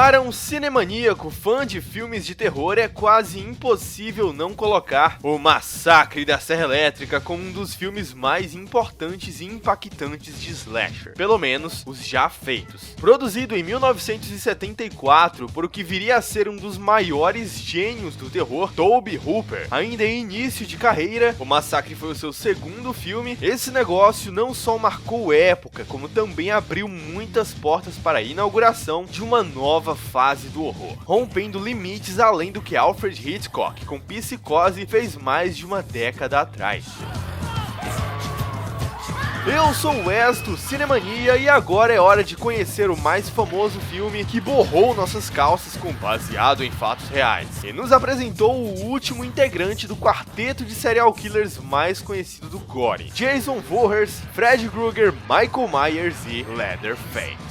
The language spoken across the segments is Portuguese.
Para um cinemaníaco fã de filmes de terror, é quase impossível não colocar O Massacre da Serra Elétrica como um dos filmes mais importantes e impactantes de slasher, pelo menos os já feitos. Produzido em 1974 por o que viria a ser um dos maiores gênios do terror, Tobe Hooper, ainda em início de carreira, O Massacre foi o seu segundo filme. Esse negócio não só marcou época, como também abriu muitas portas para a inauguração de uma nova fase do horror, rompendo limites além do que Alfred Hitchcock com Psicose fez mais de uma década atrás. Eu sou o Wes do Cinemania e agora é hora de conhecer o mais famoso filme que borrou nossas calças com baseado em fatos reais e nos apresentou o último integrante do quarteto de serial killers mais conhecido do gore: Jason Voorhees, Freddy Krueger, Michael Myers e Leatherface.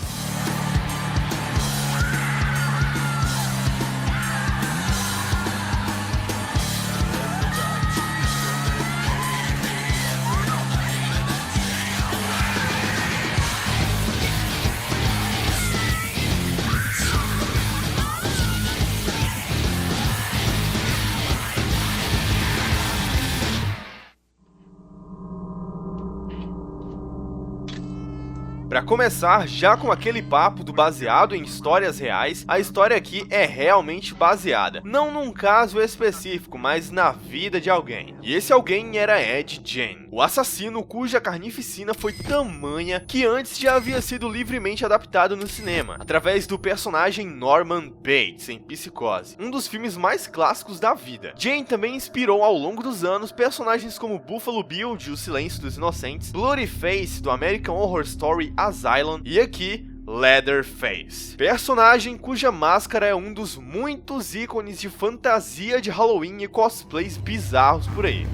Pra começar, já com aquele papo do baseado em histórias reais, a história aqui é realmente baseada, não num caso específico, mas na vida de alguém. E esse alguém era Ed Gein, o assassino cuja carnificina foi tamanha que antes já havia sido livremente adaptado no cinema, através do personagem Norman Bates em Psicose, um dos filmes mais clássicos da vida. Gein também inspirou ao longo dos anos personagens como Buffalo Bill de O Silêncio dos Inocentes, Bloody Face do American Horror Story Asylum e aqui Leatherface, personagem cuja máscara é um dos muitos ícones de fantasia de Halloween e cosplays bizarros por aí.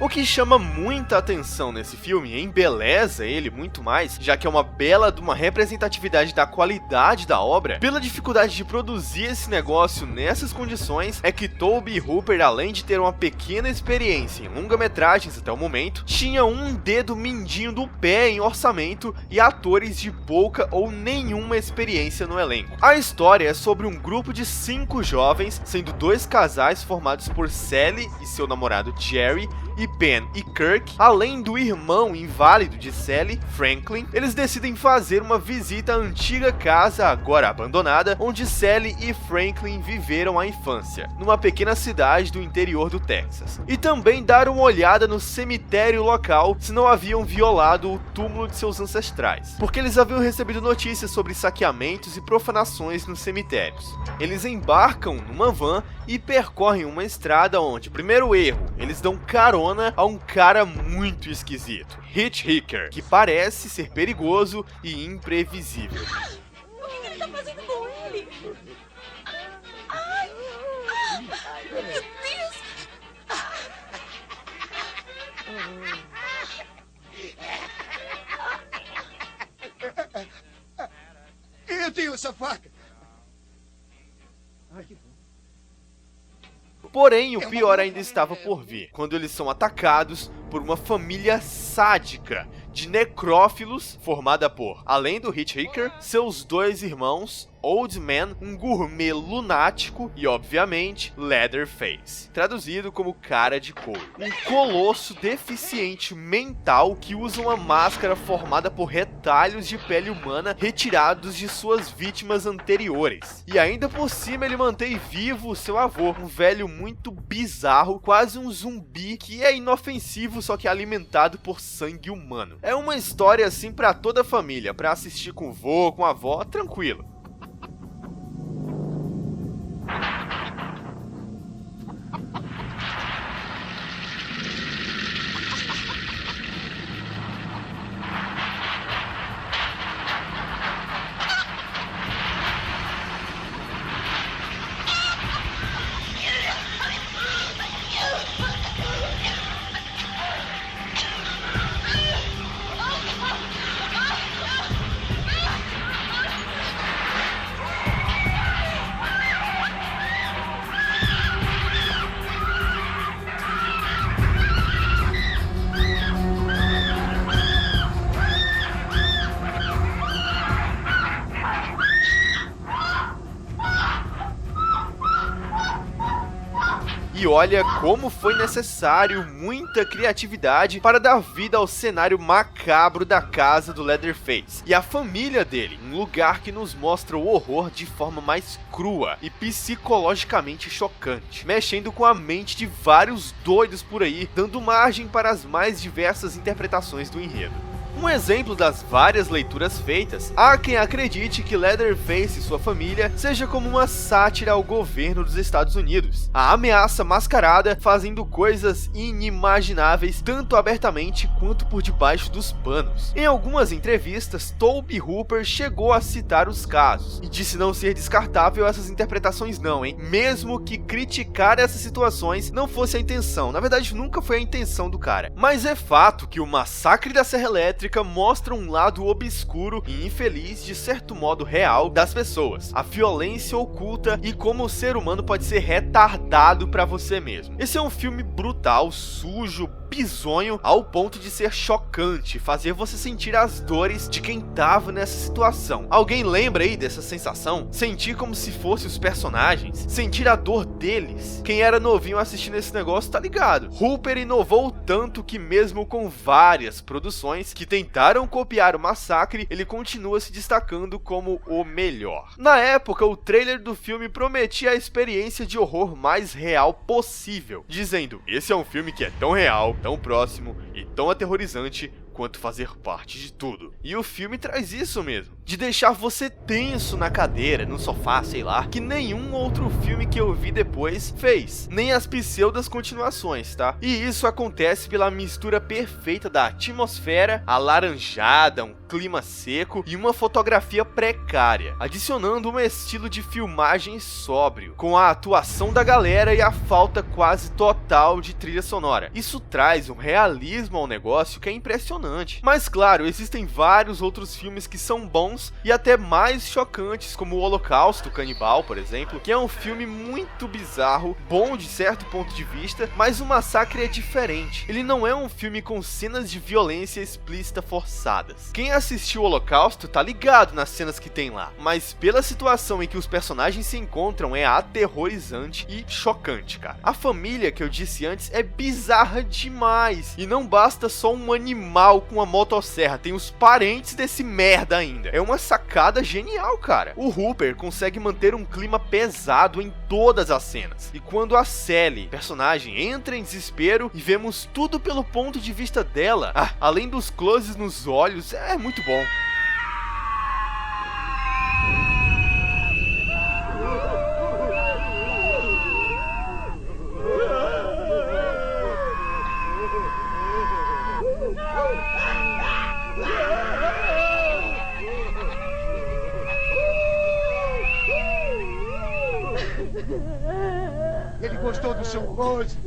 O que chama muita atenção nesse filme, e embeleza ele muito mais, já que é uma bela de uma representatividade da qualidade da obra, pela dificuldade de produzir esse negócio nessas condições, é que Tobe Hooper, além de ter uma pequena experiência em longa-metragens até o momento, tinha um dedo mindinho do pé em orçamento e atores de pouca ou nenhuma experiência no elenco. A história é sobre um grupo de 5 jovens, sendo 2 casais formados por Sally e seu namorado Jerry, e Ben e Kirk, além do irmão inválido de Sally, Franklin. Eles decidem fazer uma visita à antiga casa, agora abandonada, onde Sally e Franklin viveram a infância, numa pequena cidade do interior do Texas. E também dar uma olhada no cemitério local, se não haviam violado o túmulo de seus ancestrais, porque eles haviam recebido notícias sobre saqueamentos e profanações nos cemitérios. Eles embarcam numa van e percorrem uma estrada onde, primeiro erro, eles dão carona a um cara muito esquisito, Hitchhiker, que parece ser perigoso e imprevisível. O que ele tá fazendo com ele? Ai, meu Deus! Eu tenho essa faca! Ai, que bom. Porém, o pior ainda estava por vir, quando eles são atacados por uma família sádica de necrófilos, formada por, além do Hitchhiker, seus 2 irmãos, Old Man, um gourmet lunático e, obviamente, Leatherface, traduzido como cara de couro. Um colosso deficiente mental que usa uma máscara formada por retalhos de pele humana retirados de suas vítimas anteriores. E ainda por cima ele mantém vivo seu avô, um velho muito bizarro, quase um zumbi que é inofensivo, só que é alimentado por sangue humano. É uma história assim pra toda a família, pra assistir com o vô, com a avó, tranquilo. E olha como foi necessário muita criatividade para dar vida ao cenário macabro da casa do Leatherface e a família dele, um lugar que nos mostra o horror de forma mais crua e psicologicamente chocante, mexendo com a mente de vários doidos por aí, dando margem para as mais diversas interpretações do enredo. Um exemplo das várias leituras feitas, há quem acredite que Leatherface e sua família seja como uma sátira ao governo dos Estados Unidos, a ameaça mascarada fazendo coisas inimagináveis tanto abertamente quanto por debaixo dos panos. Em algumas entrevistas, Tobe Hooper chegou a citar os casos e disse não ser descartável essas interpretações não, hein? Mesmo que criticar essas situações não fosse a intenção, na verdade nunca foi a intenção do cara. Mas é fato que o massacre da Serra Elétrica mostra um lado obscuro e infeliz, de certo modo real, das pessoas, a violência oculta e como o ser humano pode ser retardado pra você mesmo. Esse é um filme brutal, sujo, bizonho, ao ponto de ser chocante, fazer você sentir as dores de quem tava nessa situação. Alguém lembra aí dessa sensação? Sentir como se fossem os personagens, sentir a dor deles. Quem era novinho assistindo esse negócio tá ligado. Hooper inovou tanto que mesmo com várias produções que tentaram copiar o massacre, ele continua se destacando como o melhor. Na época, o trailer do filme prometia a experiência de horror mais real possível, dizendo: esse é um filme que é tão real, tão próximo e tão aterrorizante quanto fazer parte de tudo. E o filme traz isso mesmo, de deixar você tenso na cadeira, no sofá, sei lá, que nenhum outro filme que eu vi depois fez, nem as pseudas continuações, tá? E isso acontece pela mistura perfeita da atmosfera, alaranjada, um clima seco e uma fotografia precária, adicionando um estilo de filmagem sóbrio, com a atuação da galera e a falta quase total de trilha sonora. Isso traz um realismo ao negócio que é impressionante. Mas claro, existem vários outros filmes que são bons e até mais chocantes, como o Holocausto Canibal, por exemplo, que é um filme muito bizarro, bom de certo ponto de vista, mas o massacre é diferente. Ele não é um filme com cenas de violência explícita forçadas. Quem assistiu o Holocausto tá ligado nas cenas que tem lá, mas pela situação em que os personagens se encontram é aterrorizante e chocante, cara. A família que eu disse antes é bizarra demais, e não basta só um animal com uma motosserra, tem os parentes desse merda ainda. É uma sacada genial, cara. O Hooper consegue manter um clima pesado em todas as cenas, e quando a Sally, personagem, entra em desespero e vemos tudo pelo ponto de vista dela, além dos closes nos olhos, é muito bom. Ele gostou do seu rosto.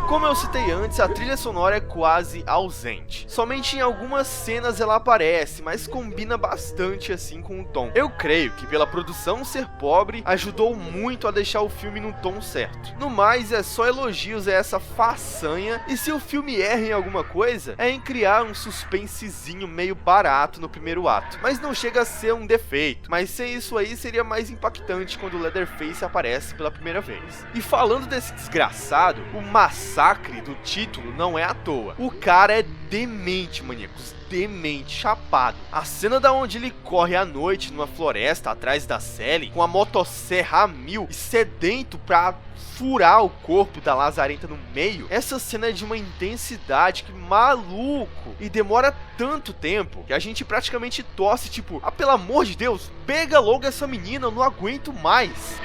Como eu citei antes, a trilha sonora é quase ausente. Somente em algumas cenas ela aparece, mas combina bastante assim com o tom. Eu creio que pela produção ser pobre, ajudou muito a deixar o filme no tom certo. No mais, é só elogios a essa façanha, e se o filme erra em alguma coisa, é em criar um suspensezinho meio barato no primeiro ato. Mas não chega a ser um defeito, mas sem isso aí seria mais impactante quando o Leatherface aparece pela primeira vez. E falando desse desgraçado, o massacre do título não é à toa. O cara é demente, maníacos, demente, chapado. A cena da onde ele corre à noite numa floresta atrás da Sally, com a motosserra a 1000 e sedento pra furar o corpo da lazarenta no meio, essa cena é de uma intensidade que maluco, e demora tanto tempo que a gente praticamente torce, tipo, pelo amor de Deus, pega logo essa menina, eu não aguento mais.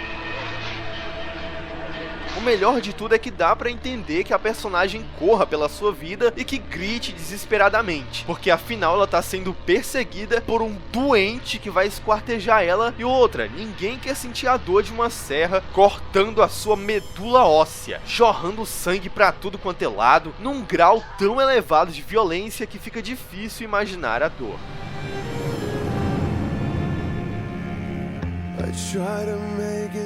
O melhor de tudo é que dá pra entender que a personagem corra pela sua vida e que grite desesperadamente, porque afinal ela tá sendo perseguida por um doente que vai esquartejar ela, e outra, ninguém quer sentir a dor de uma serra cortando a sua medula óssea, jorrando sangue pra tudo quanto é lado, num grau tão elevado de violência que fica difícil imaginar a dor.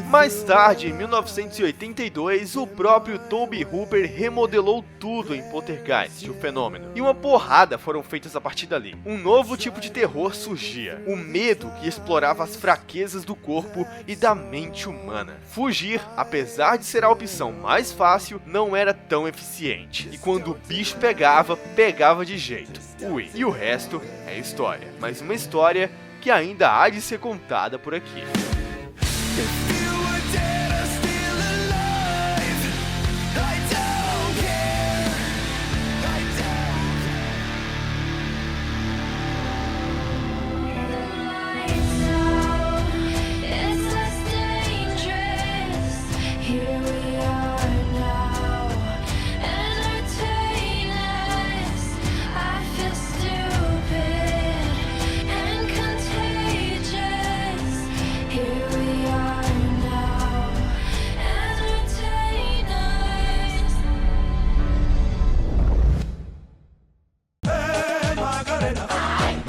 Mais tarde, em 1982, o próprio Tobe Hooper remodelou tudo em Poltergeist, o Fenômeno, e uma porrada foram feitas a partir dali. Um novo tipo de terror surgia, o medo que explorava as fraquezas do corpo e da mente humana. Fugir, apesar de ser a opção mais fácil, não era tão eficiente, e quando o bicho pegava, pegava de jeito. Ui, e o resto é história, mas uma história que ainda há de ser contada por aqui.